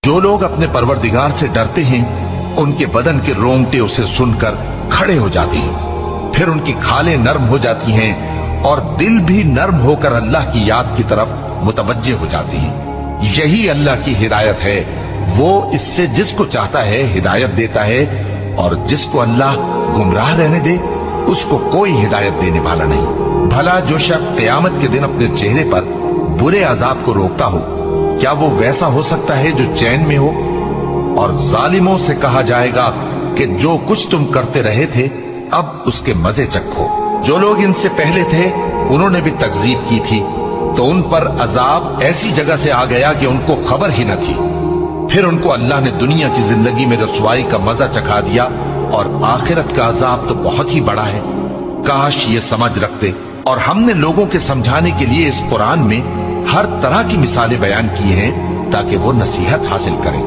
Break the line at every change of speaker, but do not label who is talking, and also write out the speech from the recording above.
जो लोग अपने परवरदिगार से डरते हैं उनके बदन के रोंगटे उसे सुनकर खड़े हो जाते हैं, फिर उनकी खालें नरम हो जाती हैं और दिल भी नरम होकर अल्लाह की याद की तरफ मुतवज्जे हो जाती हैं। यही अल्लाह की हिदायत है, वो इससे जिसको चाहता है हिदायत देता है, और जिसको अल्लाह गुमराह रहने दे उसको कोई हिदायत देने वाला नहीं। भला जो शख्स क़यामत के दिन अपने चेहरे पर बुरे अजाब को रोकता हो, क्या वो वैसा हो सकता है जो चैन में हो? और जालिमों से कहा जाएगा कि जो कुछ तुम करते रहे थे अब उसके मजे चखो। जो लोग इनसे पहले थे उन्होंने भी तकजीब की थी, तो उन पर अजाब ऐसी जगह से आ गया कि उनको खबर ही न थी। फिर उनको अल्लाह ने दुनिया की जिंदगी में रसवाई का मजा चखा दिया, और आखिरत का अजाब तो बहुत ही बड़ा है। काश ये समझ रखते। और हमने लोगों के समझाने के लिए इस कुरान में हर तरह की मिसालें बयान की हैं ताकि वो नसीहत हासिल करें।